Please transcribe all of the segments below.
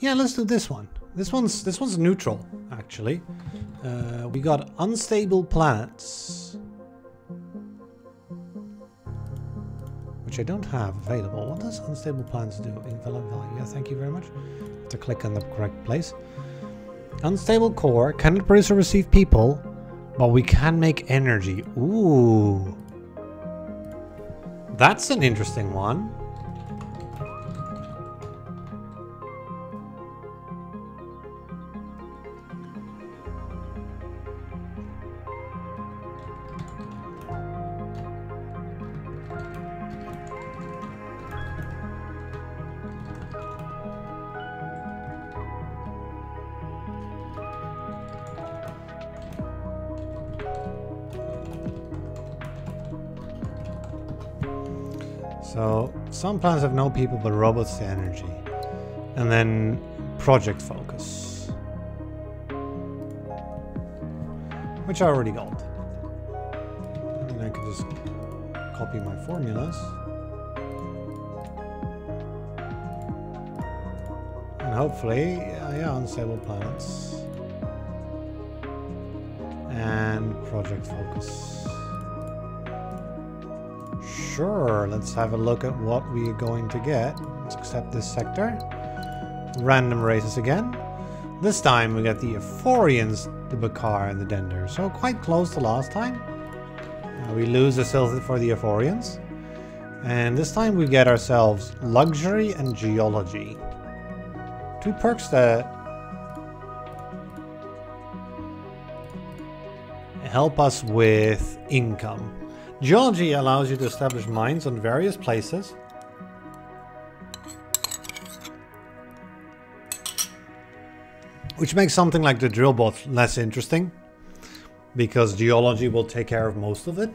Yeah, let's do this one. This one's neutral, actually. We got unstable planets, which I don't have available. What does unstable planets do? Invalid value. Yeah, thank you very much. Have to click on the correct place. Unstable core cannot produce or receive people, but we can make energy. Ooh, that's an interesting one. So, some planets have no people but robots to energy. And then project focus, which I already got. And then I can just copy my formulas. And hopefully, yeah, unstable planets. And project focus. Sure, let's have a look at what we are going to get. Let's accept this sector. Random races again. This time we get the Euphorians, the Bakar, and the Dender. So quite close to last time. We lose the silver for the Euphorians. And this time we get ourselves Luxury and Geology. 2 perks that help us with income. Geology allows you to establish mines on various places. Which makes something like the drill bot less interesting, because geology will take care of most of it.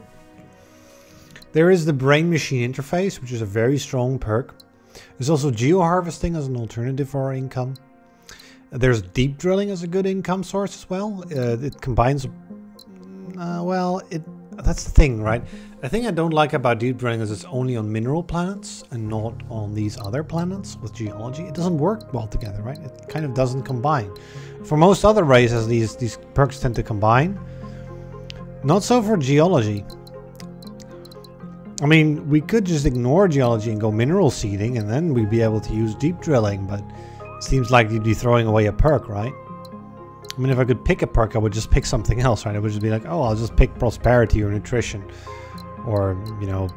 There is the brain machine interface, which is a very strong perk. There's also geo-harvesting as an alternative for our income. There's deep drilling as a good income source as well. It combines... that's the thing, right? The thing I don't like about deep drilling is it's only on mineral planets and not on these other planets with geology. It doesn't work well together, right? It kind of doesn't combine. For most other races, these perks tend to combine. Not so for geology. I mean, we could just ignore geology and go mineral seeding, and then we'd be able to use deep drilling, but it seems like you'd be throwing away a perk, right? I mean, if I could pick a perk, I would just pick something else, right? It would just be like, oh, I'll just pick prosperity or nutrition, or, you know,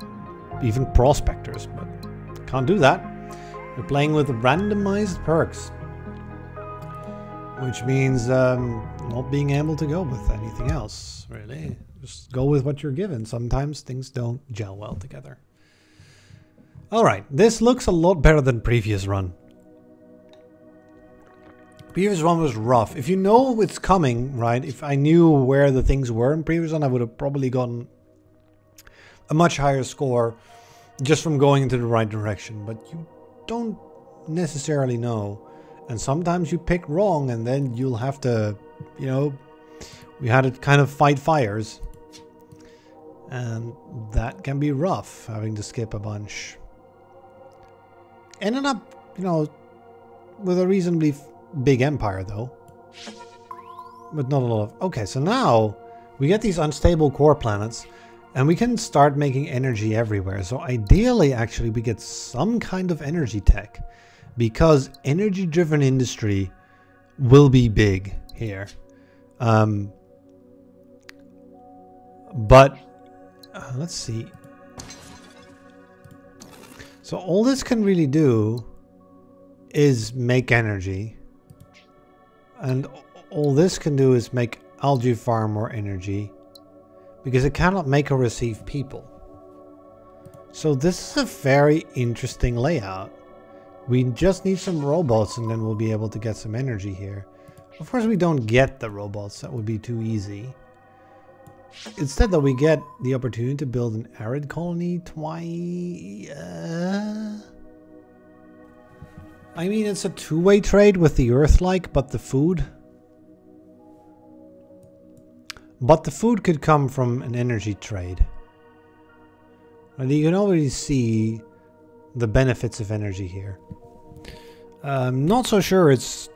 even prospectors, but can't do that. We're playing with randomized perks, which means not being able to go with anything else, really. Just go with what you're given. Sometimes things don't gel well together. All right, this looks a lot better than previous run. Previous run was rough. If you know it's coming, right? If I knew where the things were in previous run, I would have probably gotten a much higher score just from going into the right direction. But you don't necessarily know. And sometimes you pick wrong and then you'll have to, you know, we had to kind of fight fires. And that can be rough, having to skip a bunch. Ended up, you know, with a reasonably big empire though, but not a lot of... Okay, so now we get these unstable core planets and we can start making energy everywhere. So ideally, actually, we get some kind of energy tech, because energy driven industry will be big here. But let's see. So all this can really do is make energy. And all this can do is make algae farm more energy, because it cannot make or receive people. So this is a very interesting layout. We just need some robots and then we'll be able to get some energy here. Of course we don't get the robots, that would be too easy. Instead though, we get the opportunity to build an arid colony twice. I mean, it's a two-way trade with the Earth-like, but the food... But the food could come from an energy trade. And you can already see the benefits of energy here. Not so sure it's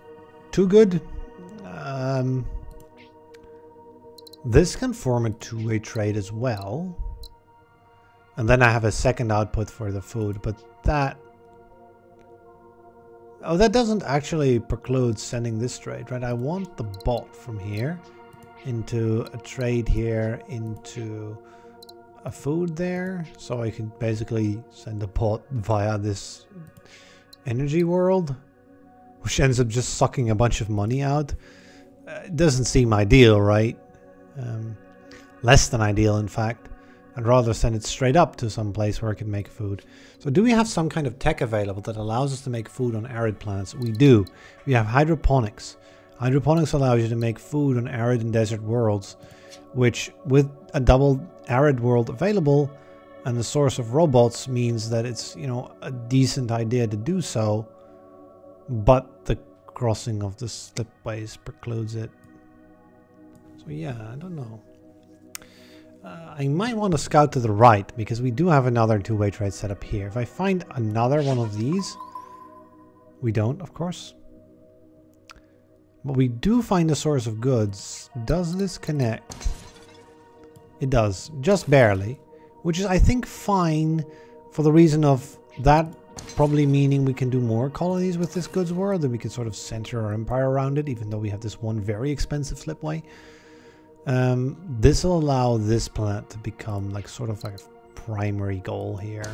too good. This can form a two-way trade as well. And then I have a second output for the food, but that... Oh, that doesn't actually preclude sending this trade, right? I want the bot from here into a trade here into a food there. So I can basically send a bot via this energy world, which ends up just sucking a bunch of money out. It doesn't seem ideal, right? Less than ideal, in fact. I'd rather send it straight up to some place where I can make food. So do we have some kind of tech available that allows us to make food on arid planets? We do. We have hydroponics. Hydroponics allows you to make food on arid and desert worlds, which with a double arid world available and the source of robots means that it's, you know, a decent idea to do so, but the crossing of the slipways precludes it. So yeah, I don't know. I might want to scout to the right because we do have another two-way trade set up here. If I find another one of these, we don't, of course. But we do find a source of goods. Does this connect? It does, just barely, which is, I think, fine for the reason of that probably meaning we can do more colonies with this goods world and we can sort of center our empire around it, even though we have this one very expensive slipway. This will allow this planet to become like sort of like a primary goal here.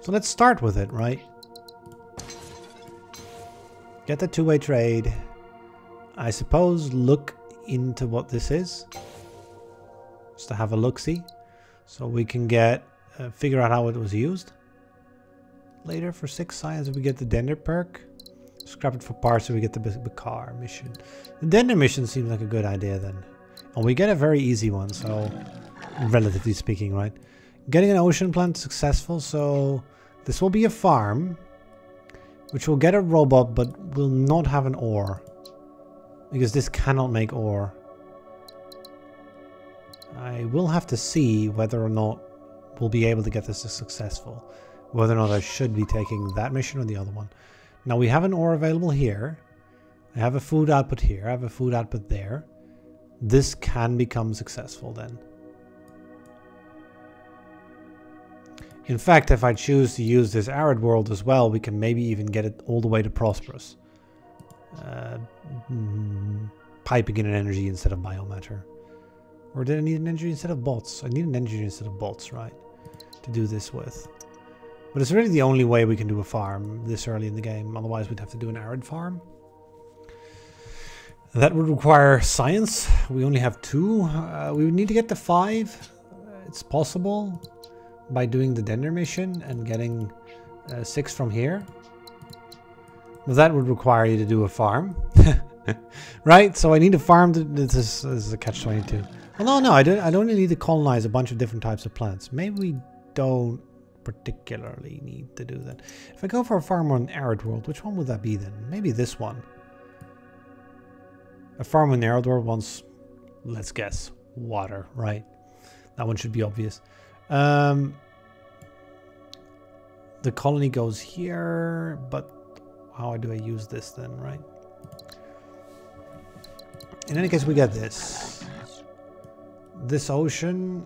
So let's start with it, right? Get the two-way trade. I suppose look into what this is. Just to have a look-see. So we can get, figure out how it was used. Later for 6 science we get the Dender perk. Scrap it for parts so we get the car mission. The Dender mission seems like a good idea then. And we get a very easy one, so relatively speaking, right? Getting an ocean plant successful, so this will be a farm, which will get a robot, but will not have an ore. Because this cannot make ore. I will have to see whether or not we'll be able to get this successful. Whether or not I should be taking that mission or the other one. Now we have an ore available here. I have a food output here. I have a food output there. This can become successful then. In fact, if I choose to use this arid world as well, we can maybe even get it all the way to prosperous. Piping in an energy instead of biomatter. Or did I need an energy instead of bots? I need an energy instead of bots, right? To do this with. But it's really the only way we can do a farm this early in the game. Otherwise we'd have to do an arid farm. That would require science. We only have 2. We would need to get to 5. It's possible by doing the Dender mission and getting 6 from here. But that would require you to do a farm. Right? So I need a farm. This is a catch-22. Well, no, I don't need to colonize a bunch of different types of plants. Maybe we don't particularly need to do that. If I go for a farm on an arid world, which one would that be then? Maybe this one. A farm on arid world wants, let's guess, water, right? That one should be obvious. The colony goes here, but how do I use this then, right? In any case, we get this. This ocean,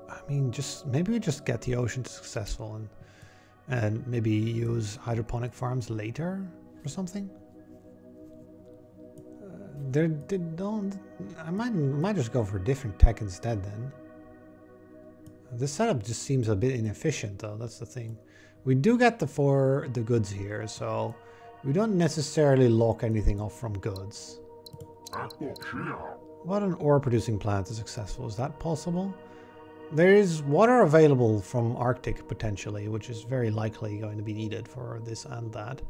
I mean, just maybe we just get the ocean successful and maybe use hydroponic farms later or something. I might just go for different tech instead then. This setup just seems a bit inefficient though, that's the thing. We do get the goods here, so we don't necessarily lock anything off from goods. What an ore producing plant is successful, is that possible? There is water available from Arctic potentially, which is very likely going to be needed for this and that.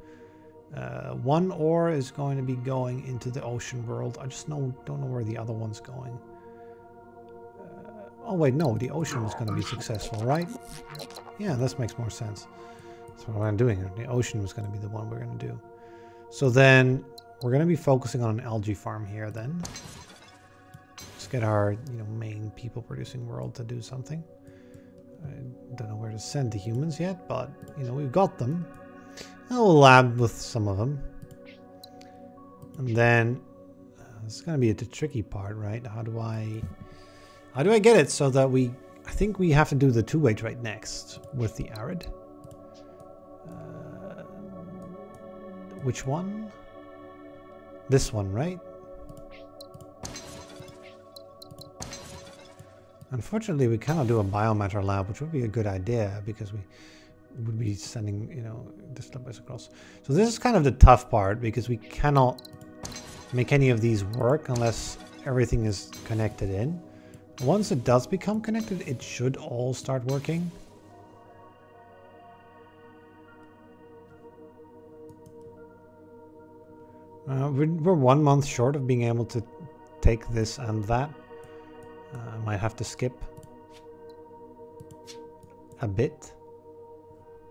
One ore is going to be going into the ocean world. I just don't know where the other one's going. Oh wait, no, the ocean was going to be successful, right? Yeah, this makes more sense. That's what I'm doing. The ocean was going to be the one we're going to do. So then we're going to be focusing on an algae farm here then. Let's get our main people producing world to do something. I don't know where to send the humans yet, but we've got them. I'll lab with some of them. And then it's gonna be the tricky part, right? How do I get it so that I think we have to do the two-way trade next with the arid. Which one? This one, right? Unfortunately, we cannot do a biomatter lab, which would be a good idea because we would be sending, you know, the Slipways across. So this is kind of the tough part because we cannot make any of these work unless everything is connected in. Once it does become connected, it should all start working. We're 1 month short of being able to take this and that. I might have to skip a bit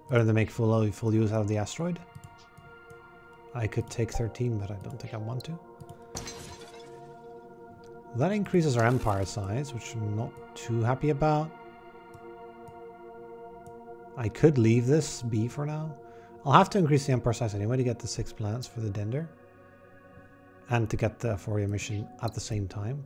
rather than make full use out of the asteroid. I could take 13, but I don't think I want to. That increases our empire size, which I'm not too happy about. I could leave this be for now. I'll have to increase the empire size anyway to get the 6 planets for the Dender. And to get the Fourier mission at the same time.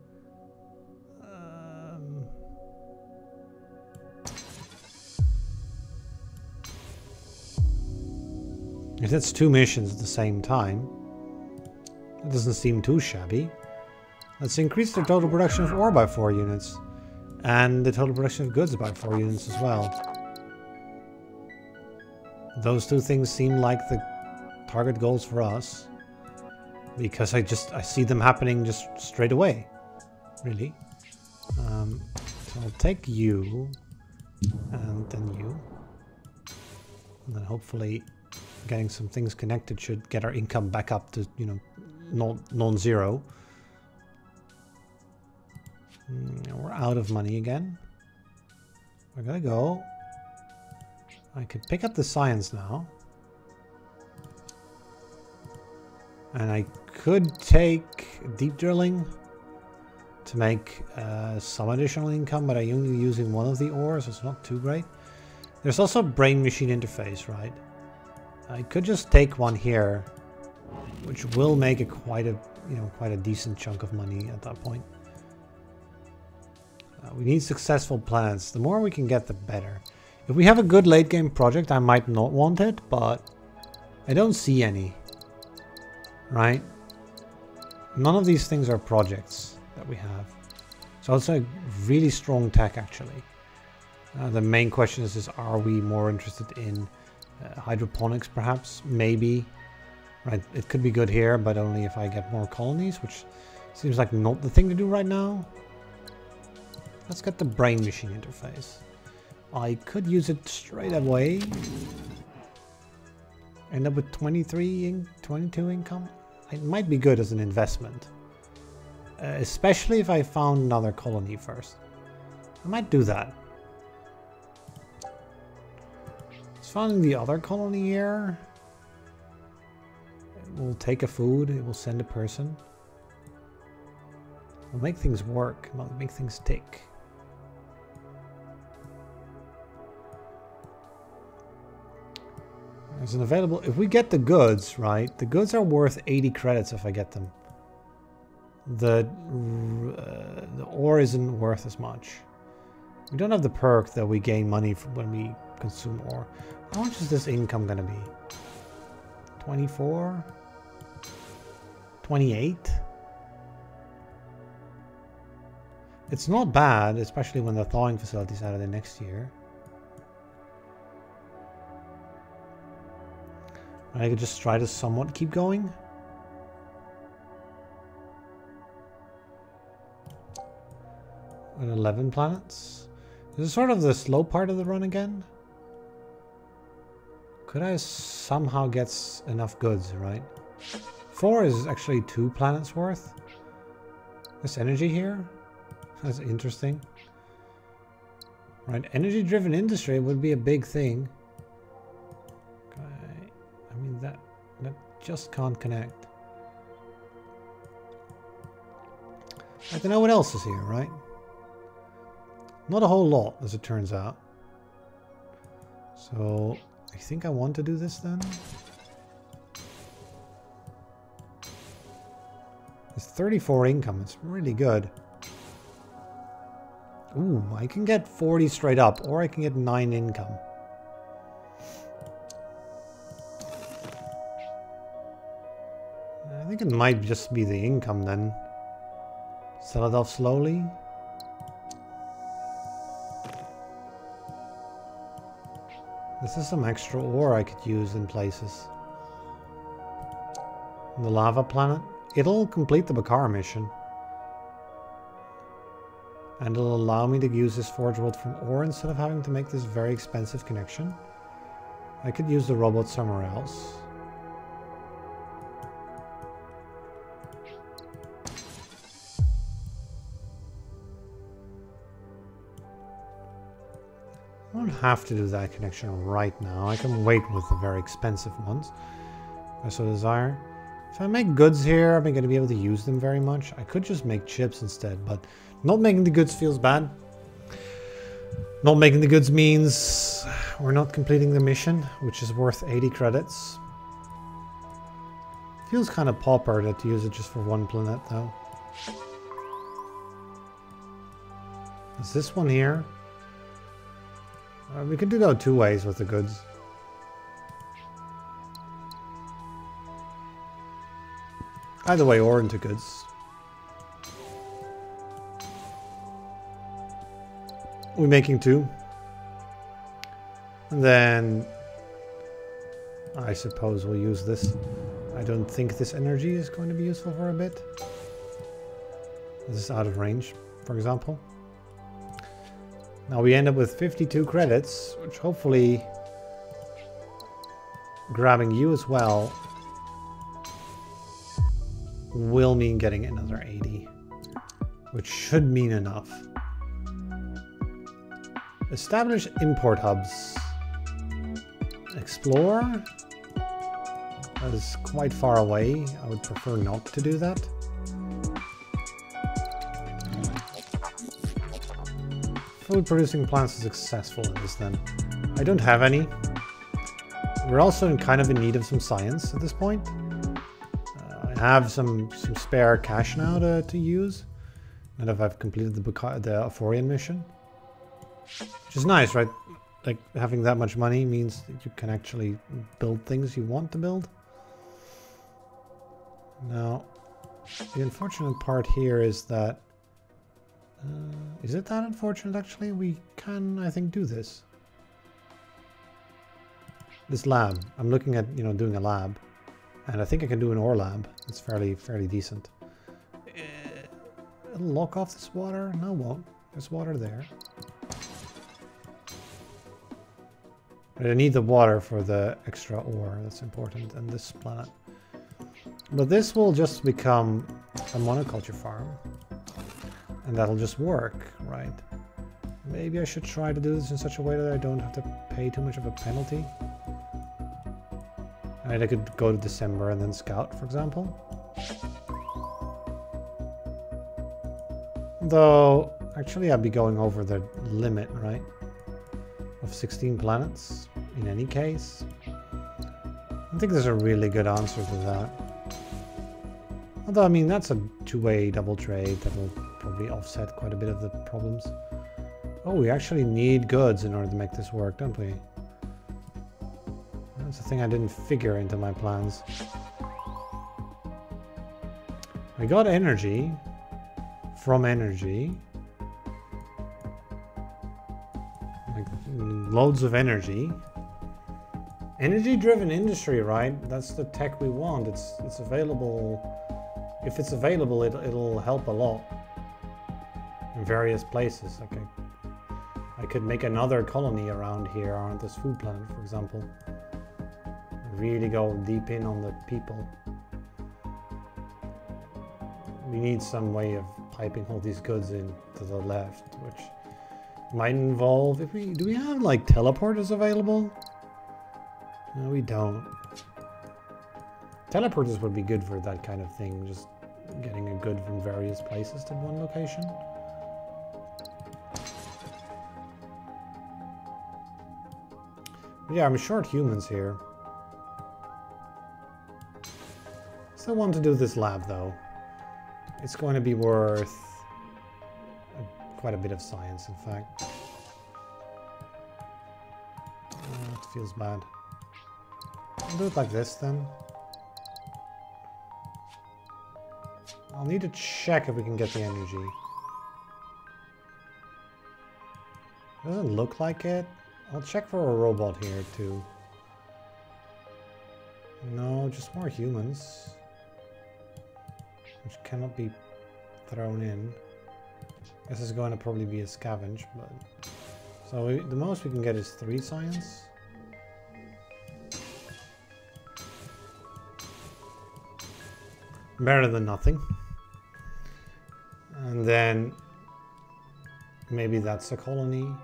If it's 2 missions at the same time, it doesn't seem too shabby. Let's increase the total production of ore by 4 units. And the total production of goods by 4 units as well. Those 2 things seem like the target goals for us. Because I see them happening just straight away. Really. So I'll take you. And then you. And then hopefully getting some things connected should get our income back up to, you know, non-zero. We're out of money again. We're gonna go. I could pick up the science now. And I could take deep drilling to make some additional income, but I'm only using one of the ores, so it's not too great. There's also brain-machine interface, right? I could just take one here, which will make it quite a decent chunk of money at that point. We need successful plans. The more we can get, the better. If we have a good late-game project, I might not want it, but I don't see any. Right? None of these things are projects that we have. So it's a really strong tech, actually. The main question is are we more interested in hydroponics, perhaps? Maybe. Right? It could be good here, but only if I get more colonies, which seems like not the thing to do right now. Let's get the brain machine interface. I could use it straight away. End up with 22 income. It might be good as an investment. Especially if I found another colony first. I might do that. It's finding the other colony here. It will take a food. It will send a person. It will make things work. It will make things tick. There's an available... If we get the goods, right? The goods are worth 80 credits if I get them. The ore isn't worth as much. We don't have the perk that we gain money from when we consume ore. How much is this income going to be? 24? 28? It's not bad, especially when the thawing facility's out of the next year. I could just try to somewhat keep going. And 11 planets. This is sort of the slow part of the run again. Could I somehow get enough goods, right? 4 is actually 2 planets worth. This energy here. That's interesting. Right, energy-driven industry would be a big thing. I mean, that just can't connect. I don't know what else is here, right? Not a whole lot, as it turns out. So, I think I want to do this then. It's 34 income. It's really good. Ooh, I can get 40 straight up, or I can get 9 income. I think it might just be the income then. Sell it off slowly. This is some extra ore I could use in places. The lava planet. It'll complete the Bakar mission. And it'll allow me to use this Forge World from ore instead of having to make this very expensive connection. I could use the robot somewhere else. I don't have to do that connection right now. I can wait with the very expensive ones, if I so desire. If I make goods here, am I going to be able to use them very much? I could just make chips instead, but not making the goods feels bad. Not making the goods means we're not completing the mission, which is worth 80 credits. Feels kind of pauper to use it just for one planet, though. Is this one here? We could go 2 ways with the goods. Either way, ore into goods. We're making 2. And then I suppose we'll use this. I don't think this energy is going to be useful for a bit. This is out of range, for example. Now we end up with 52 credits, which hopefully grabbing you as well will mean getting another 80, which should mean enough. Establish import hubs. Explore. That is quite far away. I would prefer not to do that. Food producing plants are successful in this then. I don't have any. We're also kind of in need of some science at this point. I have some spare cash now to use. And if I've completed the Aphorian mission. Which is nice, right? Like having that much money means that you can actually build things you want to build. Now, the unfortunate part here is that is it that unfortunate actually? We can, I think, do this. This lab. I'm looking at, doing a lab. And I think I can do an ore lab. It's fairly decent. It'll lock off this water? No, it won't. There's water there. But I need the water for the extra ore. That's important on this planet. But this will just become a monoculture farm. And that'll just work, right? Maybe I should try to do this in such a way that I don't have to pay too much of a penalty. And I could go to December and then scout, for example. Though, actually I'd be going over the limit, right? Of 16 planets, in any case. I think there's a really good answer to that. Although, I mean, that's a two-way double trade that will probably offset quite a bit of the problems. Oh, we actually need goods in order to make this work, don't we? That's the thing I didn't figure into my plans. I got energy from energy. Like, loads of energy. Energy-driven industry, right? That's the tech we want. It's available. If it's available, it'll help a lot in various places. Okay, I could make another colony around here on this food planet, for example. Really go deep in on the people. We need some way of piping all these goods in to the left, which might involve, do we have like teleporters available? No, we don't. Teleporters would be good for that kind of thing, just getting a good from various places to one location. Yeah, I'm short humans here. Still want to do this lab though. It's going to be worth quite a bit of science, in fact. It feels bad. I'll do it like this then. I'll need to check if we can get the energy. Doesn't look like it. I'll check for a robot here too. No, just more humans. Which cannot be thrown in. This is going to probably be a scavenge, but... So the most we can get is 3 science. Better than nothing. And then... maybe that's a colony.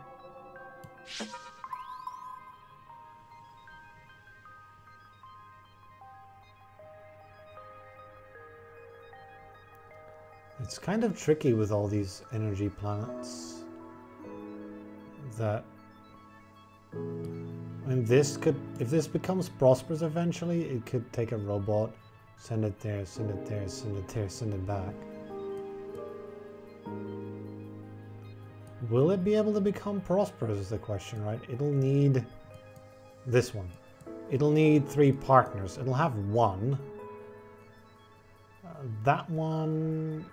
It's kind of tricky with all these energy planets. That... and this could... if this becomes prosperous eventually, it could take a robot, send it there, send it there, send it there, send it back. Will it be able to become prosperous is the question, right? It'll need this one. It'll need 3 partners. It'll have 1. That one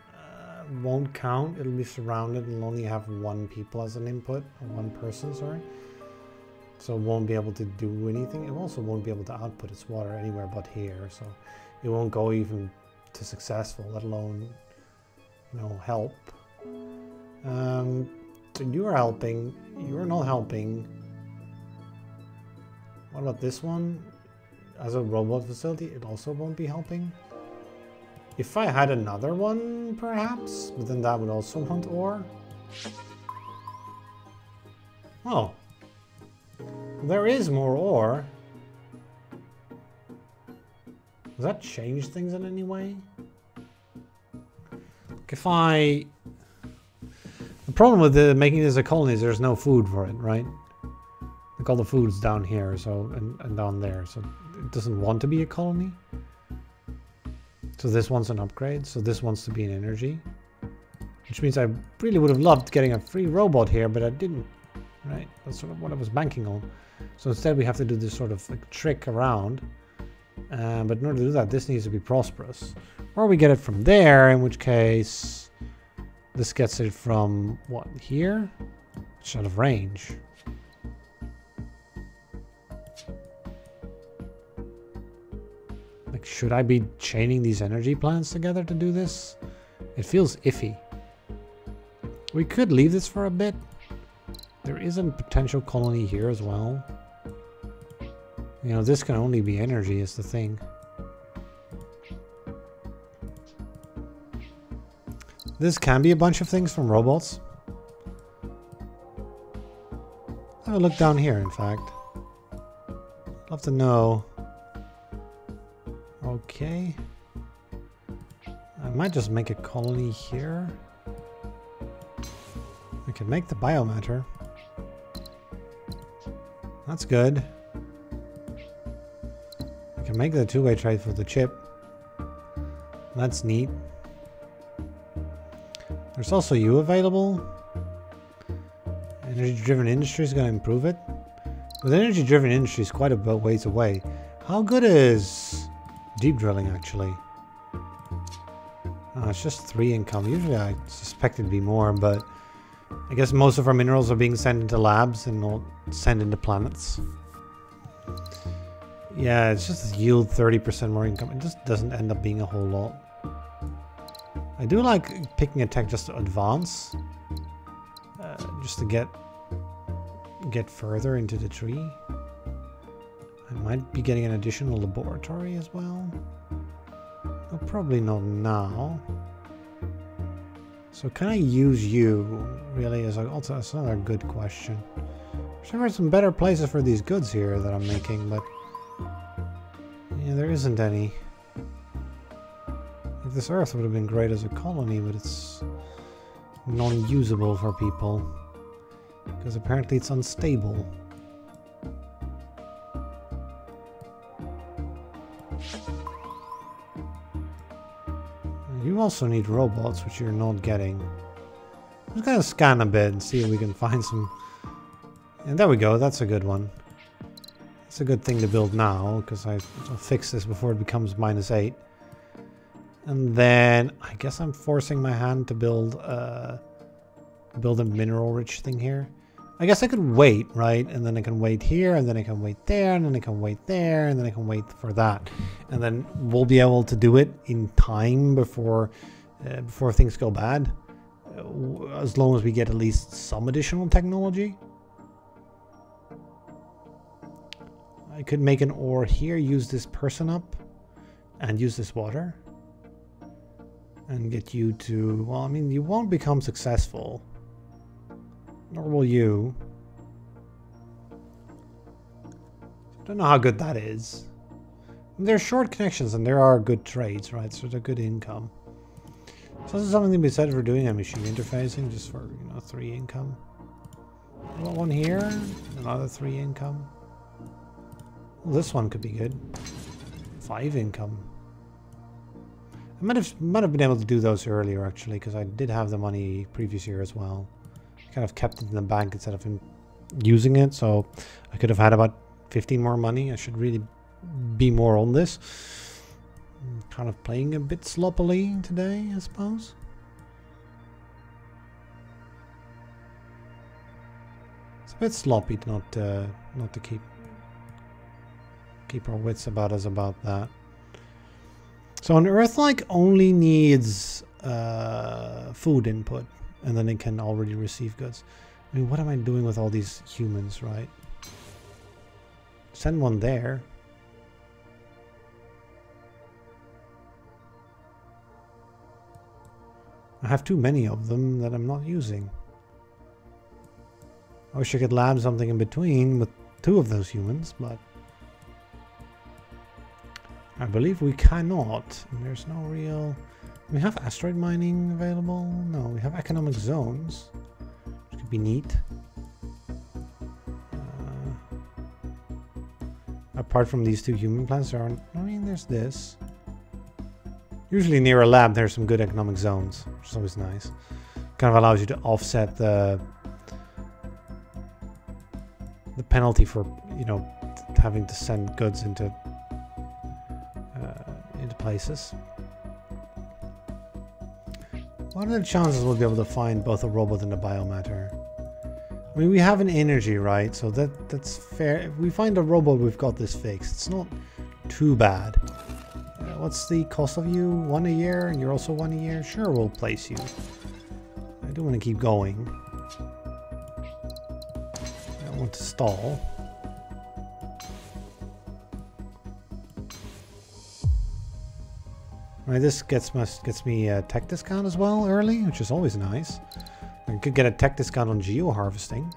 won't count. It'll be surrounded and only have 1 people as an input. Or 1 person, sorry. So it won't be able to do anything. It also won't be able to output its water anywhere but here. So it won't go even to successful, let alone, you know, help. So you're helping. You're not helping. What about this one? As a robot facility, it also won't be helping. If I had another one, perhaps, but then that would also want ore. Oh. There is more ore. Does that change things in any way? If I... the problem with making this a colony is there's no food for it, right? Like all the food's down here, so and down there, so it doesn't want to be a colony. So this one's an upgrade, so this wants to be an energy. Which means I really would have loved getting a free robot here, but I didn't. Right? That's sort of what I was banking on. So instead we have to do this sort of like trick around. But in order to do that, this needs to be prosperous. Or we get it from there, in which case this gets it from what, here? It's out of range. Like, should I be chaining these energy plants together to do this? It feels iffy. We could leave this for a bit. There is a potential colony here as well. You know, this can only be energy is the thing. This can be a bunch of things from robots. Have a look down here, in fact. I'd love to know. Okay. I might just make a colony here. I can make the biomatter. That's good. I can make the two-way trade for the chip. That's neat. There's also you available. Energy-driven industry is going to improve it. But energy-driven industry is quite a ways away. How good is deep drilling, actually? Oh, it's just 3 income. Usually I suspect it'd be more, but I guess most of our minerals are being sent into labs and not sent into planets. Yeah, it's just yield 30% more income. It just doesn't end up being a whole lot. I do like picking a tech just to advance. Just to get further into the tree. I might be getting an additional laboratory as well. Well, probably not now. So can I use you really as also that's another good question. Wish there were some better places for these goods here that I'm making, but yeah, there isn't any. Like this Earth would have been great as a colony, but it's non-usable for people because apparently it's unstable. You also need robots, which you're not getting. I'm just gonna scan a bit and see if we can find some. And there we go, that's a good one. It's a good thing to build now, because I'll fix this before it becomes -8. And then I guess I'm forcing my hand to build a mineral-rich thing here. I guess I could wait, right? And then I can wait here, and then I can wait there, and then I can wait there, and then I can wait for that. And then we'll be able to do it in time before things go bad. As long as we get at least some additional technology. I could make an ore here, use this person up, and use this water. And get you to... Well, I mean, you won't become successful. Nor will you. Don't know how good that is. They're short connections and there are good trades, right? So they're good income. So this is something to be said for doing a machine interfacing, just for, you know, 3 income. Got one here, another 3 income. Well, this one could be good. 5 income. I might have been able to do those earlier actually, because I did have the money previous year as well. Kind of kept it in the bank instead of using it, so I could have had about 15 more money. I should really be more on this. I'm kind of playing a bit sloppily today, I suppose. It's a bit sloppy to not to keep our wits about us about that. So an Earth-like only needs food input. And then it can already receive goods. I mean, what am I doing with all these humans, right? Send one there. I have too many of them that I'm not using. I wish I could lab something in between with 2 of those humans, but I believe we cannot. There's no real... We have asteroid mining available? No, we have economic zones, which could be neat. Apart from these 2 human plants, there aren't... I mean, there's this. Usually near a lab, there's some good economic zones, which is always nice. Kind of allows you to offset the penalty for, you know, having to send goods into places. What are the chances we'll be able to find both a robot and a biomatter? I mean, we have an energy, right? So that's fair. If we find a robot, we've got this fixed. It's not too bad. What's the cost of you? 1 a year, and you're also 1 a year? Sure, we'll place you. I do want to keep going. I don't want to stall. Right, this gets me a tech discount as well early, which is always nice. I could get a tech discount on geo-harvesting.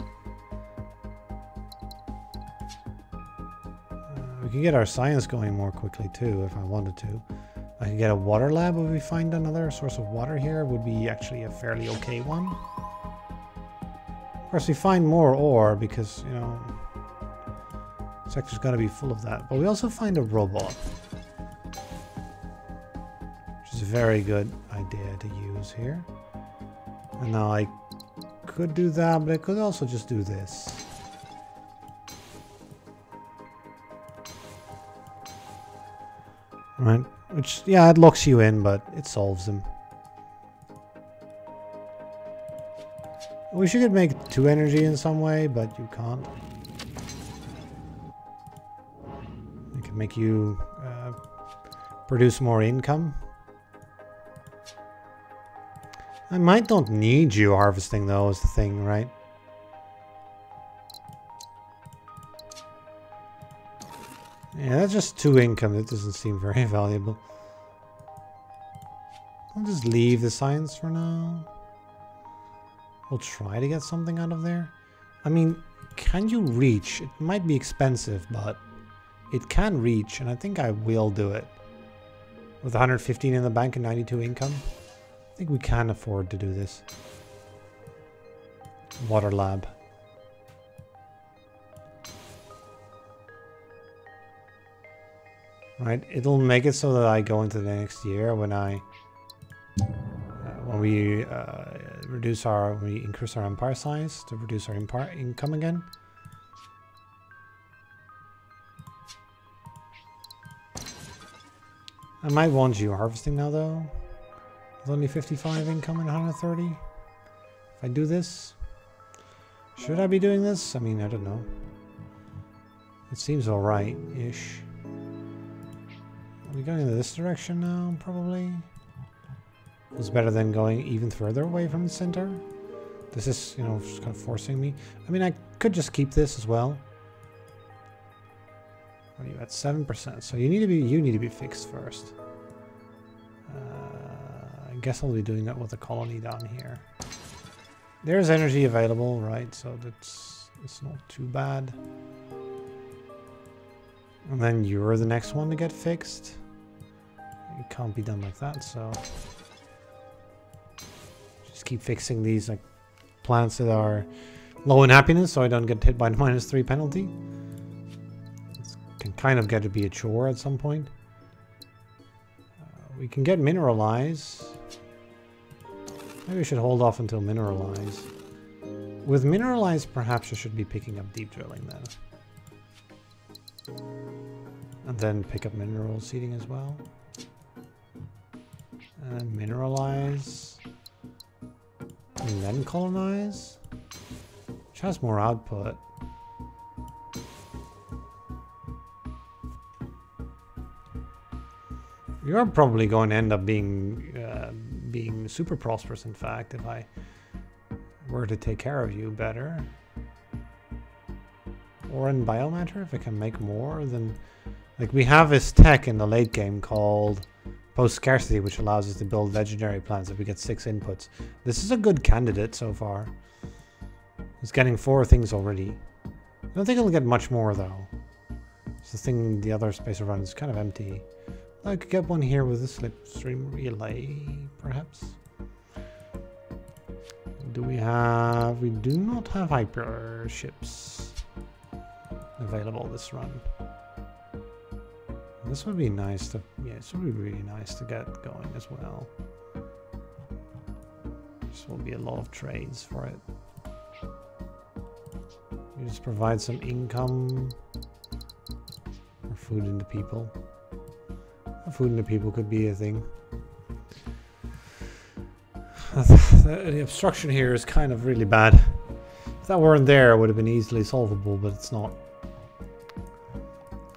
We could get our science going more quickly too, if I wanted to. I could get a water lab if we find another source of water here. Would be actually a fairly okay one. Of course, we find more ore because, you know, sector's got to be full of that. But we also find a robot. Which is a very good idea to use here. And now I could do that, but I could also just do this. Right, which, yeah, it locks you in, but it solves them. I wish you could make 2 energy in some way, but you can't. It can make you produce more income. I might not need geo-harvesting though, is the thing, right? Yeah, that's just 2 income. That doesn't seem very valuable. I'll just leave the science for now. We'll try to get something out of there. I mean, can you reach? It might be expensive, but it can reach, and I think I will do it. With 115 in the bank and 92 income, I think we can afford to do this. Water lab. Right, it'll make it so that I go into the next year when I When we increase our empire size to reduce our empire income again. I might want you harvesting now though. With only 55 income and 130. If I do this, should I be doing this? I mean, I don't know. It seems alright-ish. Are we going in this direction now? Probably. It's better than going even further away from the center. This is, you know, just kind of forcing me. I mean, I could just keep this as well. What are you at? 7%. So you need to be fixed first. I guess I'll be doing that with the colony down here. There's energy available, right? So it's not too bad. And then you're the next one to get fixed. It can't be done like that, so just keep fixing these like planets that are low in happiness, so I don't get hit by the -3 penalty. It can kind of get to be a chore at some point. We can get mineralize. Maybe we should hold off until mineralize. With mineralize, perhaps I should be picking up deep drilling then. And then pick up mineral seeding as well. And mineralize. And then colonize. Which has more output. You're probably going to end up being super prosperous, in fact, if I were to take care of you better. Or in biomatter, if I can make more than... Like, we have this tech in the late game called post-scarcity, which allows us to build legendary plants if we get 6 inputs. This is a good candidate so far. It's getting 4 things already. I don't think it'll get much more, though. It's the thing, the other space around is kind of empty. I could get one here with a slipstream relay, perhaps. Do we have... We do not have hyper ships available this run. This would be nice to... Yeah, this would be really nice to get going as well. This will be a lot of trades for it. You just provide some income or food into people. Food into people could be a thing. The obstruction here is kind of really bad. If that weren't there, it would have been easily solvable, but it's not.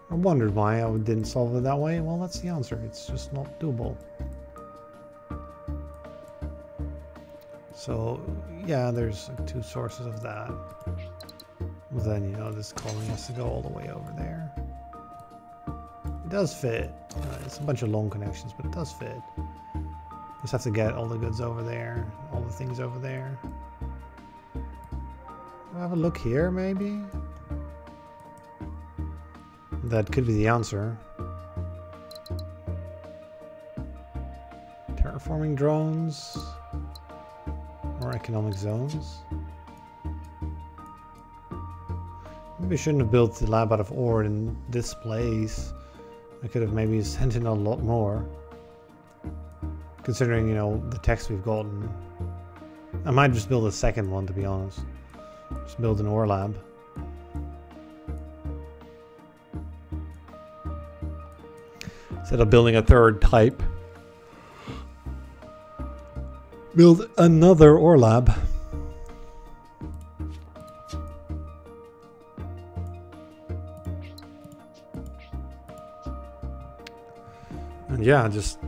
I wondered why I didn't solve it that way. Well, that's the answer. It's just not doable. So, yeah, there's like 2 sources of that. But then, you know, this colony has to go all the way over there. It does fit. It's a bunch of long connections, but it does fit. Just have to get all the goods over there, all the things over there. We'll have a look here, maybe? That could be the answer. Terraforming drones or economic zones. Maybe I shouldn't have built the lab out of ore in this place. I could have maybe sent in a lot more. Considering, you know, the text we've gotten. I might just build a second one, to be honest. Just build an ore lab. Instead of building a third type. Build another ore lab. And yeah, just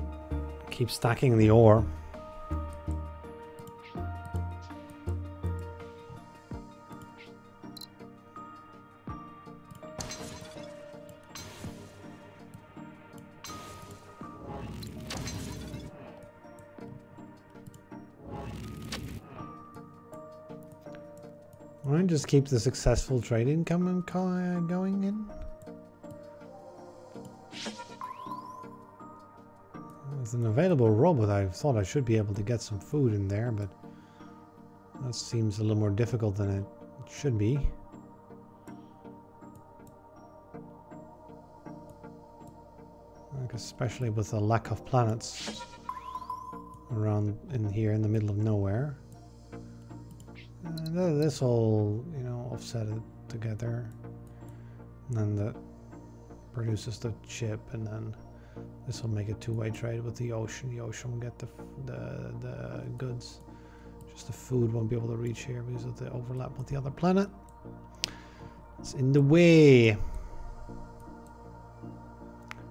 keep stacking the ore. Why don't just keep the successful trade income going in? With an available robot, I thought I should be able to get some food in there, but that seems a little more difficult than it should be. Like, especially with the lack of planets. around in here in the middle of nowhere. This will, you know, offset it together. And then that produces the chip, and then this will make a two-way trade with the ocean. The ocean will get the goods. Just the food won't be able to reach here because of the overlap with the other planet. It's in the way.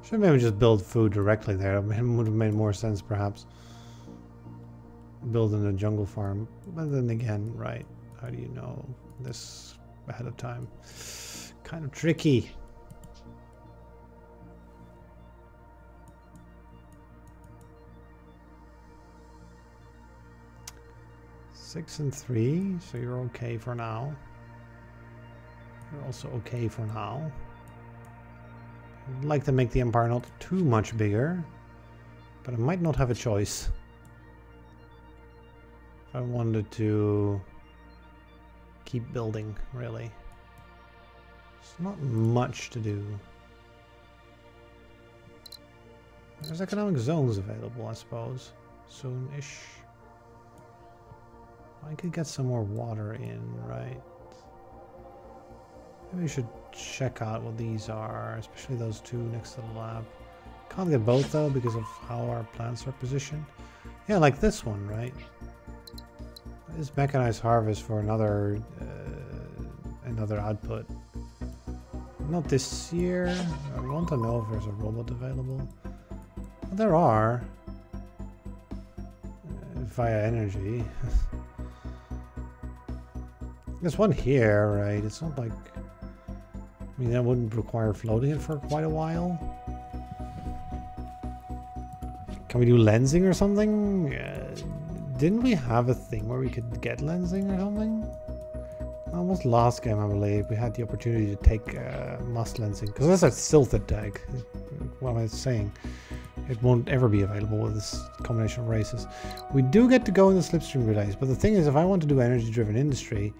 Should maybe just build food directly there. It would have made more sense, perhaps. Building a jungle farm. But then again, right, how do you know this ahead of time? Kind of tricky. Six and 3, so you're okay for now. You're also okay for now. I'd like to make the empire not too much bigger, but I might not have a choice. If I wanted to keep building, really. There's not much to do. There's economic zones available, I suppose. Soon-ish. I could get some more water in, right? Maybe we should check out what these are, especially those two next to the lab. Can't get both though because of how our plants are positioned. Yeah, like this one, right? This mechanized harvest for another output. Not this year. I want to know if there's a robot available. Well, there are. Via energy. There's one here, right? It's not like... I mean, that wouldn't require floating it for quite a while. Can we do lensing or something? Didn't we have a thing where we could get lensing or something? Almost last game, I believe, we had the opportunity to take must lensing. Because that's a silted tag. What am I saying? It won't ever be available with this combination of races. We do get to go in the slipstream relays, but the thing is, if I want to do energy-driven industry,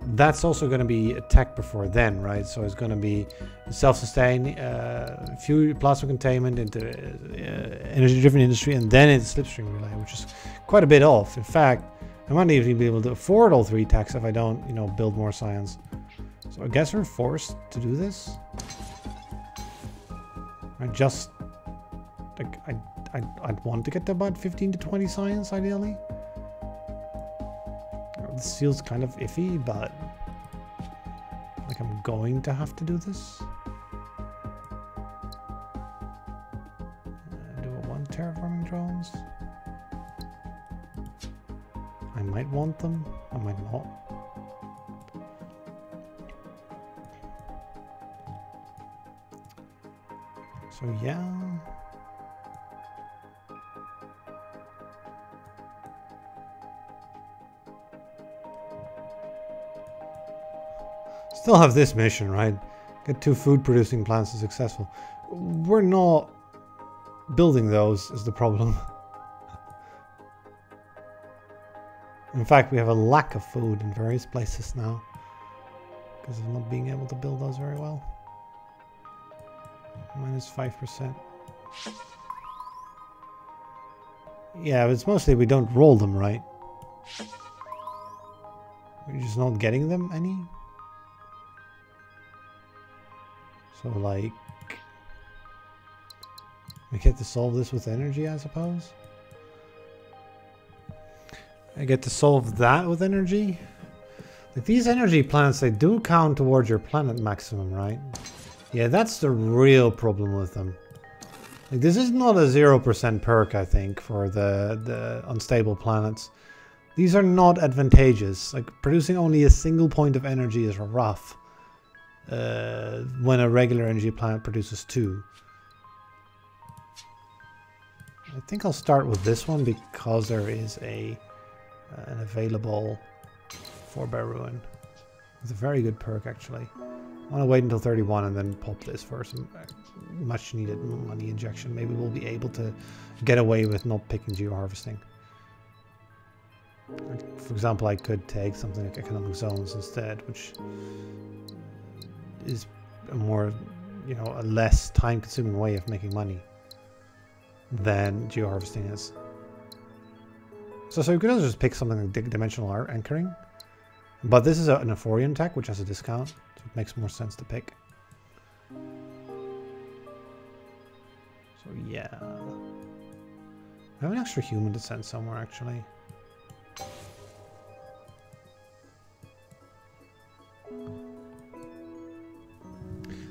that's also going to be a tech before then, right? So it's going to be self-sustain, few plasma containment into energy-driven industry, and then into slipstream relay, which is quite a bit off. In fact, I might even be able to afford all three techs if I don't, you know, build more science. So I guess we're forced to do this. I'd want to get to about 15 to 20 science, ideally. This feels kind of iffy, but like I'm going to have to do this. Do I want terraforming drones? I might want them, I might not. So yeah. Still have this mission, right? Get 2 food producing plants to successful. We're not building those is the problem. In fact, we have a lack of food in various places now because of not being able to build those very well. Minus 5%. Yeah, but it's mostly we don't roll them, right? We're just not getting them any. So, like, we get to solve this with energy, I suppose. I get to solve that with energy. Like, these energy plants, they do count towards your planet maximum, right? Yeah, that's the real problem with them. Like, this is not a 0% perk, I think, for the unstable planets. These are not advantageous. Like, producing only a single point of energy is rough. When a regular energy planet produces 2. I think I'll start with this one because there is an available 4-bear ruin with a very good perk, actually. I want to wait until 31 and then pop this for some much needed money injection. Maybe we'll be able to get away with not picking geo-harvesting. For example, I could take something like economic zones instead, which is a more, you know, a less time-consuming way of making money than geo-harvesting is. So you could also just pick something like dimensional anchoring. But this is an Euphorian tech, which has a discount. So it makes more sense to pick. So yeah. I have an extra human to send somewhere, actually.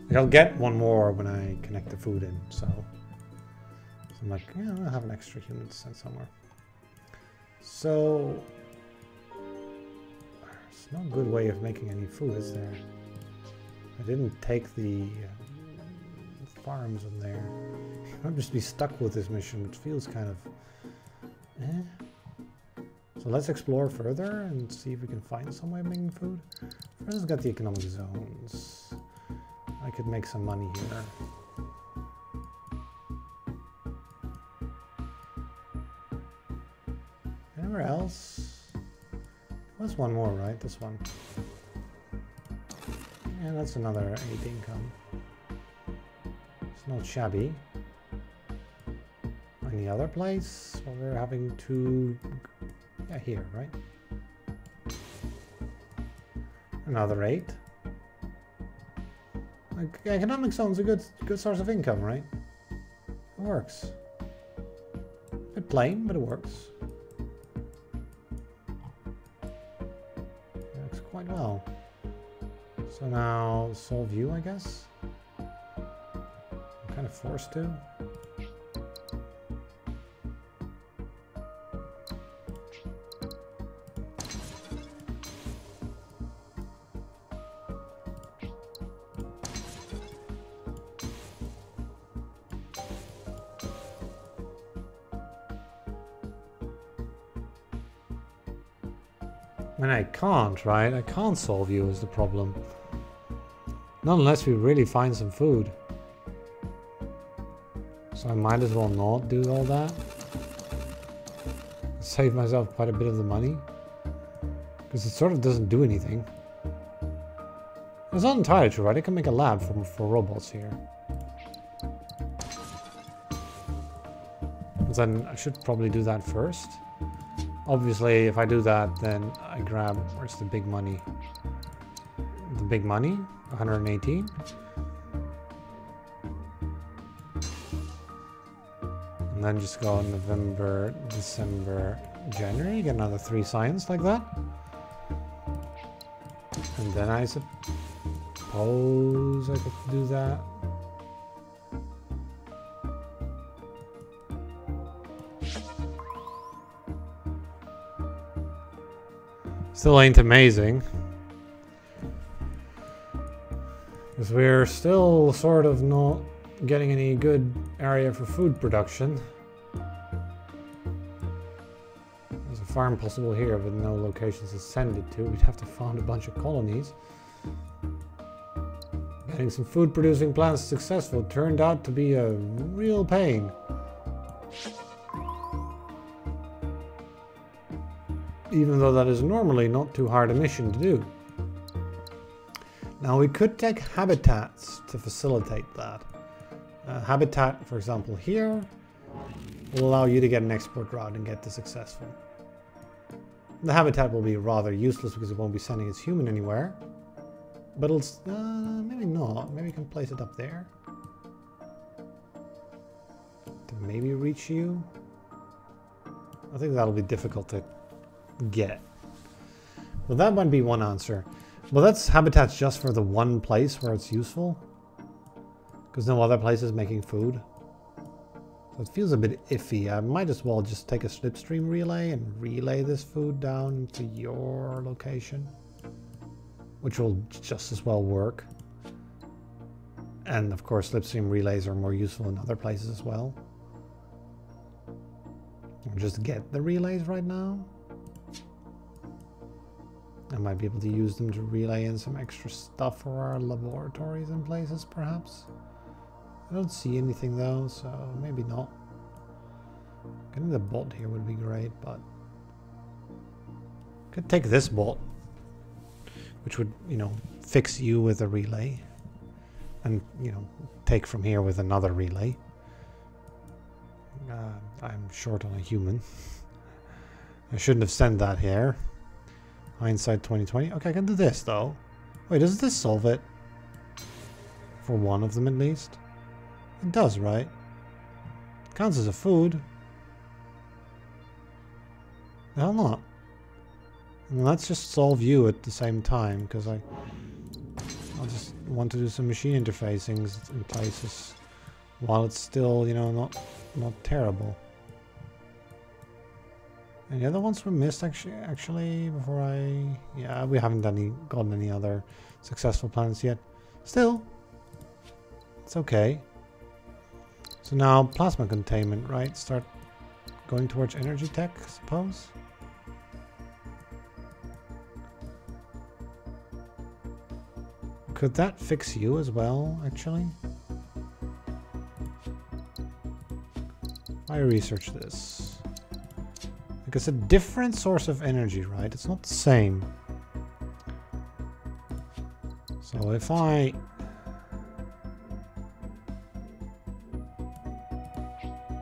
Like, I'll get one more when I connect the food in, so I'm like, yeah, I'll have an extra human to send somewhere. So there's no good way of making any food, is there? I didn't take the farms in there. I'll just be stuck with this mission, which feels kind of So let's explore further and see if we can find some way of making food. First, let's get the economic zones. I could make some money here. Anywhere else? There's one more, right? This one. Yeah, that's another 8 income. It's not shabby. Any other place? Well, we're having to... Yeah, here, right? Another 8. Like, economic zone's a good source of income, right? It works. A bit plain, but it works. It works quite well. So now, solve you, I guess? I'm kind of forced to. And I can't, right? I can't solve you is the problem. Not unless we really find some food. So I might as well not do all that. Save myself quite a bit of the money. Because it sort of doesn't do anything. It's not entirely true, right? I can make a lab for robots here. But then I should probably do that first. Obviously, if I do that, then I grab... Where's the big money? The big money? 118. And then just go November, December, January. Get another 3 science like that. And then I suppose I could do that. Still ain't amazing. Because we're still sort of not getting any good area for food production. There's a farm possible here, but no locations to send it to. We'd have to found a bunch of colonies. Getting some food producing plants successful turned out to be a real pain. Even though that is normally not too hard a mission to do. Now we could take habitats to facilitate that. Habitat, for example, here will allow you to get an export route and get this successful. The habitat will be rather useless because it won't be sending its human anywhere. But it'll, maybe not. Maybe we can place it up there. To maybe reach you. I think that'll be difficult to get. Well, that might be one answer. Well, that's habitats just for the one place where it's useful. Because no other place is making food. So it feels a bit iffy. I might as well just take a slipstream relay and relay this food down to your location. Which will just as well work. And of course, slipstream relays are more useful in other places as well. I'll just get the relays right now. I might be able to use them to relay in some extra stuff for our laboratories and places, perhaps. I don't see anything though, so maybe not. Getting the bot here would be great, but... Could take this bot, which would, you know, fix you with a relay. And, you know, take from here with another relay. I'm short on a human. I shouldn't have sent that here. Hindsight 2020. Okay, I can do this though. Wait, does this solve it? For one of them at least? It does, right? Counts as a food. The hell not? And let's just solve you at the same time, because I'll just want to do some machine interfacing in places while it's still, you know, not terrible. Any other ones we missed actually before yeah, we haven't gotten any other successful planets yet. Still, it's okay. So now plasma containment, right? Start going towards energy tech, I suppose. Could that fix you as well, actually? I research this. Like it's a different source of energy, right? It's not the same. So if I...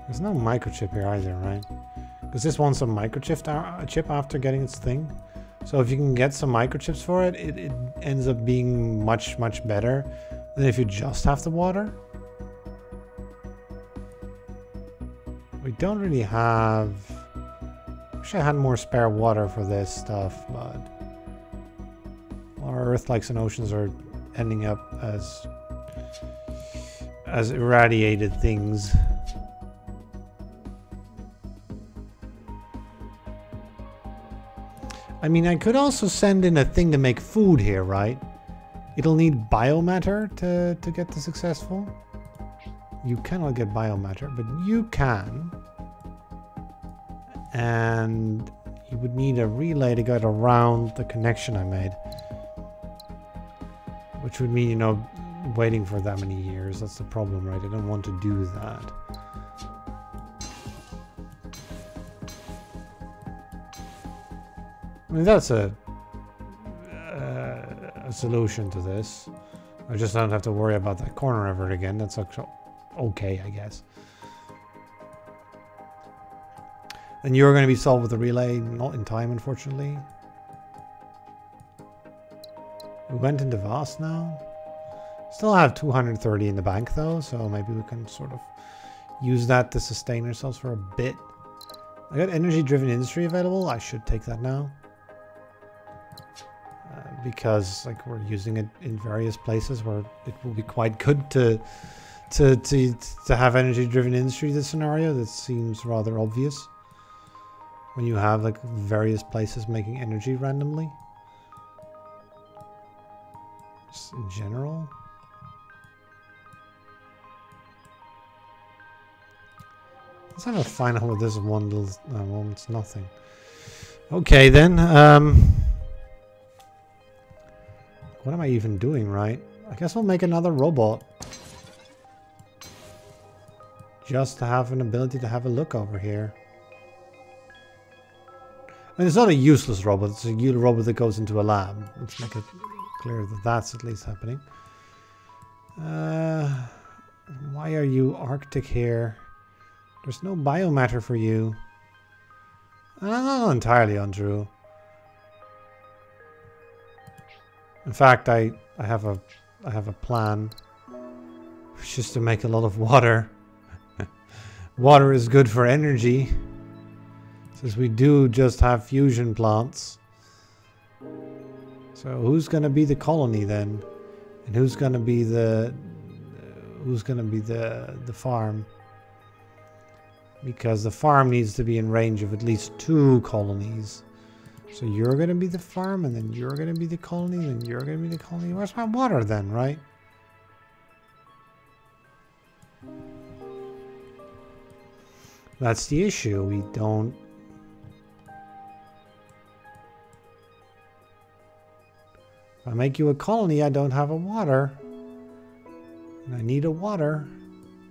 There's no microchip here either, right? Because this wants a microchip chip after getting its thing. So if you can get some microchips for it, it ends up being much, much better than if you just have the water. We don't really have... Wish I had more spare water for this stuff, but... Our Earth-likes and oceans are ending up as irradiated things. I mean, I could also send in a thing to make food here, right? It'll need biomatter to get this successful. You cannot get biomatter, but you can. And you would need a relay to get around the connection I made. Which would mean, you know, waiting for that many years. That's the problem, right? I don't want to do that. I mean, that's a solution to this. I just don't have to worry about that corner ever again. That's actually okay, I guess. And you're going to be solved with a relay, not in time, unfortunately. We went into Vast now. Still have 230 in the bank, though, so maybe we can sort of use that to sustain ourselves for a bit. I got energy-driven industry available. I should take that now. Because like we're using it in various places where it will be quite good to have energy-driven industry. This scenario that seems rather obvious when you have like various places making energy randomly. Just in general. Let's have a final with this one little well, it's nothing. Okay then. What am I even doing, right? I guess we'll make another robot. Just to have an ability to have a look over here. I mean, it's not a useless robot. It's a robot that goes into a lab. Let's make it clear that that's at least happening. Why are you Arctic here? There's no biomatter for you. Not entirely untrue. In fact, I have a plan, which is to make a lot of water. Water is good for energy, since we do just have fusion plants. So who's gonna be the colony then, and who's gonna be the farm? Because the farm needs to be in range of at least 2 colonies. So you're going to be the farm, and then you're going to be the colony, and you're going to be the colony. Where's my water then, right? That's the issue. We don't... If I make you a colony, I don't have a water. And I need a water.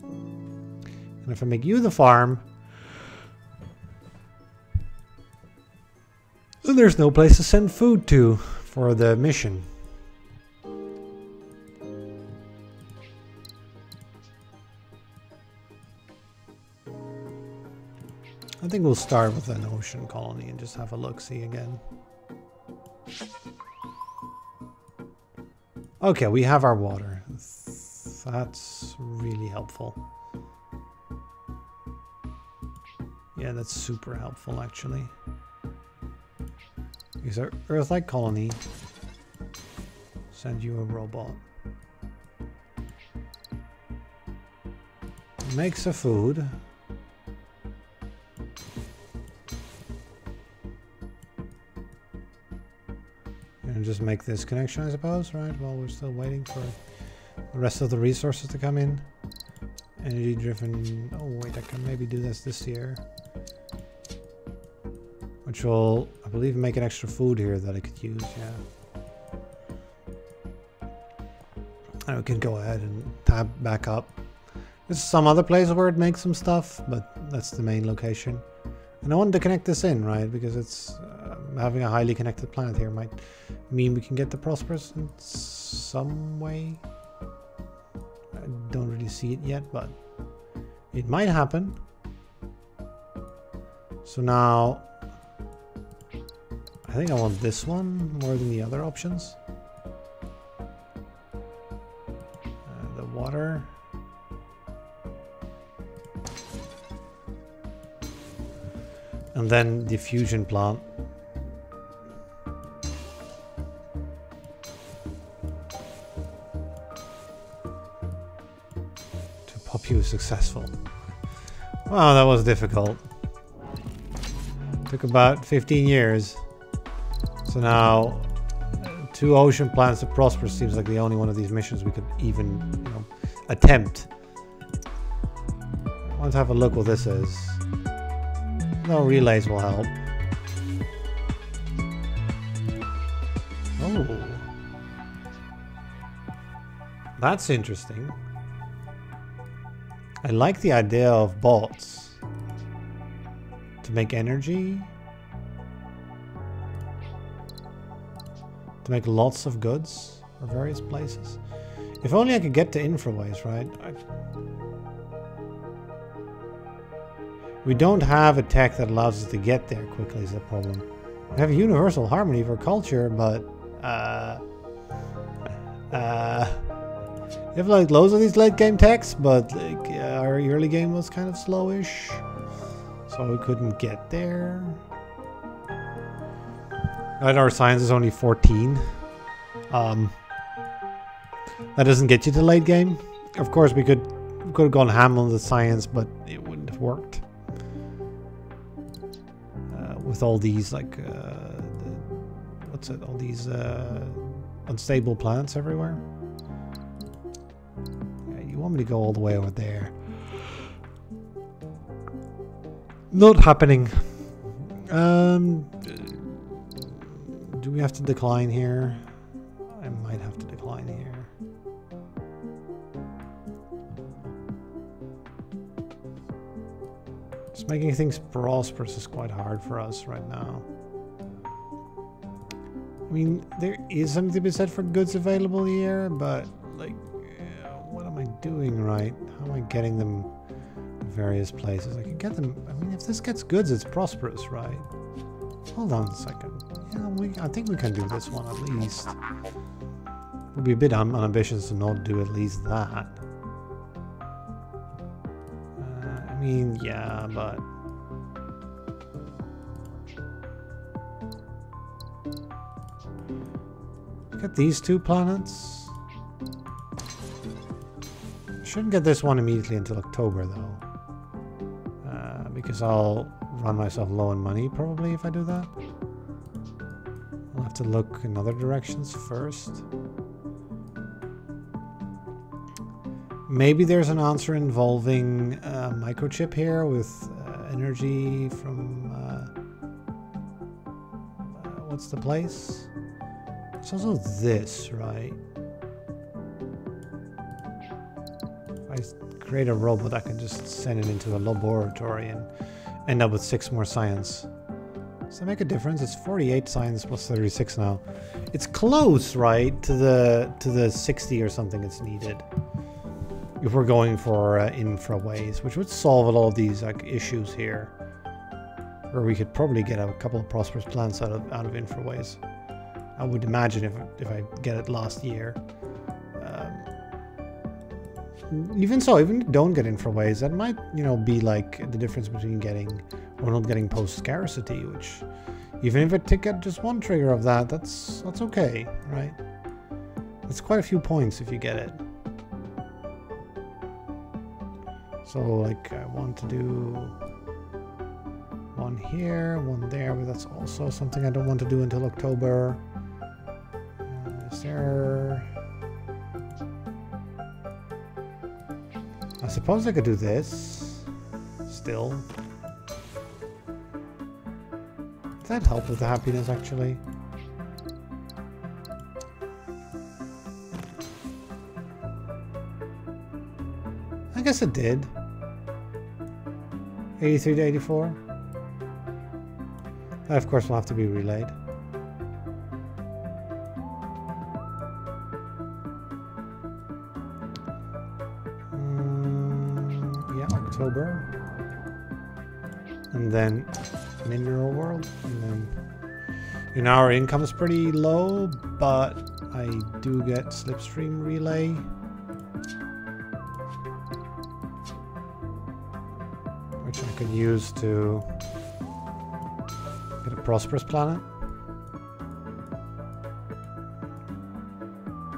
And if I make you the farm... then there's no place to send food to for the mission. think we'll start with an ocean colony and just have a look-see again. Okay, we have our water. That's really helpful. Yeah, that's super helpful actually. Use our Earth-like colony. Send you a robot. Makes a food. And just make this connection, I suppose, right? While we're still waiting for the rest of the resources to come in. Energy driven. Oh wait, I can maybe do this year. Which will, I believe, make an extra food here that I could use, yeah. And we can go ahead and tab back up. There's some other place where it makes some stuff, but that's the main location. And I wanted to connect this in, right? Because it's having a highly connected planet here might mean we can get the Prosperous in some way. I don't really see it yet, but it might happen. So now, I think I want this one more than the other options. The water. And then the fusion plant. To Popue successful. Wow, that was difficult. Took about 15 years. So now, 2 ocean planets to prosper seems like the only one of these missions we could even, you know, attempt. I want to have a look what this is. No relays will help. Oh. That's interesting. I like the idea of bots. To make energy. To make lots of goods for various places. If only I could get to Infraways, right? We don't have a tech that allows us to get there quickly is the problem. We have a universal harmony for culture, but we have like loads of these late game techs, but like our early game was kind of slowish, so we couldn't get there. Right, our science is only 14. That doesn't get you to late game. Of course, we could have gone ham on the science, but it wouldn't have worked. With all these like all these unstable planets everywhere. Yeah, you want me to go all the way over there? Not happening. Do we have to decline here? I might have to decline here. Just making things prosperous is quite hard for us right now. I mean, there is something to be said for goods available here, but like, what am I doing right? How am I getting them to various places? I can get them. I mean, if this gets goods, it's prosperous, right? Hold on a second. Yeah, I think we can do this one at least. It would be a bit unambitious to not do at least that. I mean, yeah, but... Look at these 2 planets. Shouldn't get this one immediately until October, though. Because I'll run myself low on money, probably, if I do that. I'll have to look in other directions first. Maybe there's an answer involving a microchip here with energy from... what's the place? It's also this, right? If I create a robot, I can just send it into a laboratory and end up with 6 more science. Does that make a difference? It's 48 science plus 36 now. It's close, right, to the 60 or something it's needed. If we're going for Infraways, which would solve a lot of these like issues here. Or we could probably get a couple of prosperous plants out of Infraways. I would imagine if I get it last year. Even so, even if you don't get Infraways, that might, you know, be like the difference between getting or not getting post scarcity, which even if I get just one trigger of that, that's okay, right? It's quite a few points if you get it. So like I want to do one here, one there, but that's also something I don't want to do until October. Is there... I suppose I could do this still. Does that help with the happiness actually? I guess it did. 83 to 84. That of course will have to be relayed. Yeah, October. And then Mineral World. And then, you know, our income is pretty low, but I do get Slipstream Relay. Which I could use to get a prosperous planet.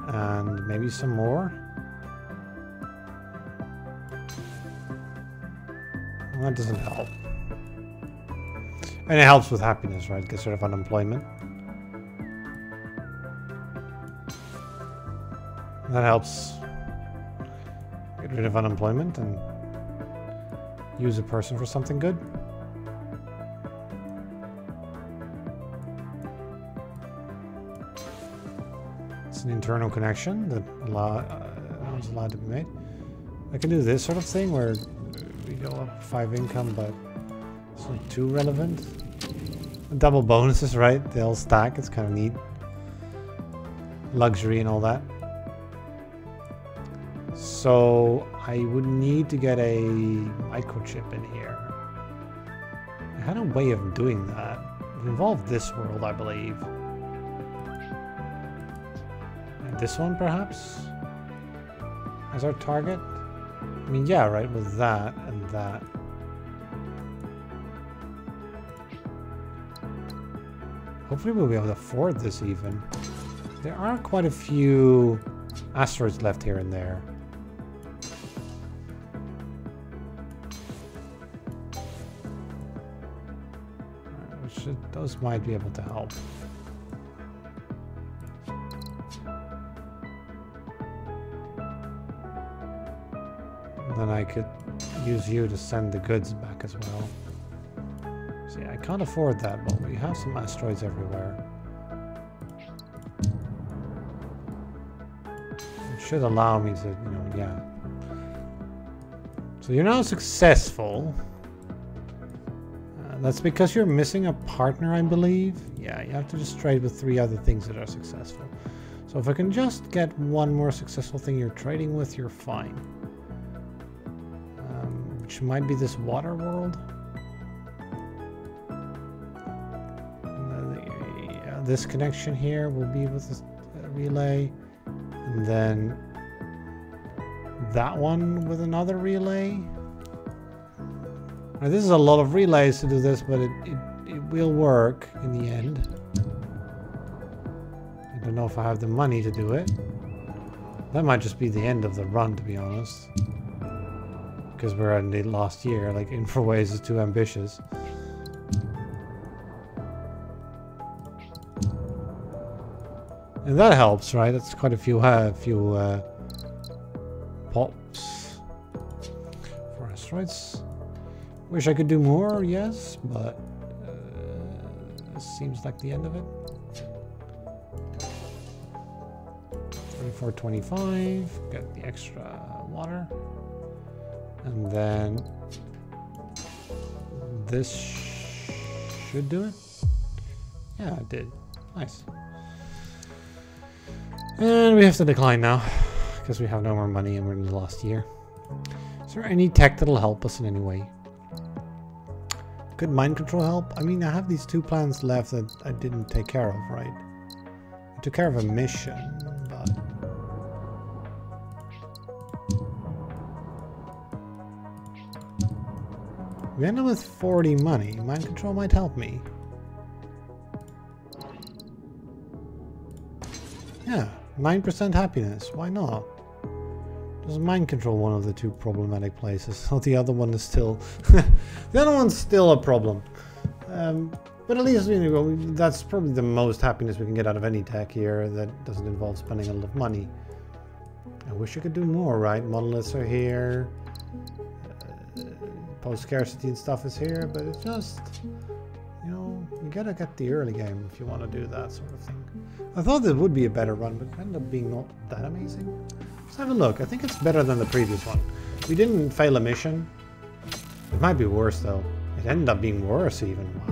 And maybe some more. Well, that doesn't help. And it helps with happiness, right? Get sort of unemployment. That helps get rid of unemployment and use a person for something good. It's an internal connection that is allowed to be made. I can do this sort of thing where we go up 5 income, but it's not too relevant. Double bonuses, right? They all stack. It's kind of neat. Luxury and all that. So I would need to get a microchip in here. I had a way of doing that. It involved this world, I believe. And this one, perhaps? As our target? I mean, yeah, right, with that and that. Hopefully we'll be able to afford this even. There are quite a few asteroids left here and there. Those might be able to help. And then I could use you to send the goods back as well. See, I can't afford that, but we have some asteroids everywhere. It should allow me to, you know, yeah. So you're now successful. That's because you're missing a partner, I believe. Yeah, you have to just trade with 3 other things that are successful. So if I can just get one more successful thing you're trading with, you're fine. Which might be this water world. This connection here will be with this relay. And then that one with another relay. Now, this is a lot of relays to do this, but it will work in the end. I don't know if I have the money to do it. That might just be the end of the run, to be honest. Because we're in the last year, like Infraways is too ambitious. And that helps, right? That's quite a few pops for asteroids. Wish I could do more, yes, but this seems like the end of it. 24.25, get the extra water. And then this should do it. Yeah, it did. Nice. And we have to decline now because we have no more money and we're in the last year. Is there any tech that'll help us in any way? Could mind control help? I mean, I have these 2 plans left that I didn't take care of, right? I took care of a mission, but... we end up with 40 money. Mind control might help me. Yeah, 9% happiness. Why not? Does mind control one of the 2 problematic places? So the other one is still... the other one's still a problem. But at least, you know, that's probably the most happiness we can get out of any tech here that doesn't involve spending a lot of money. I wish I could do more, right? Monoliths are here. Post-scarcity and stuff is here, but it's just... you know, you gotta get the early game if you want to do that sort of thing. I thought it would be a better run, but it ended up being not that amazing. Let's have a look. I think it's better than the previous one. We didn't fail a mission. It might be worse, though. It ended up being worse, even. Wow.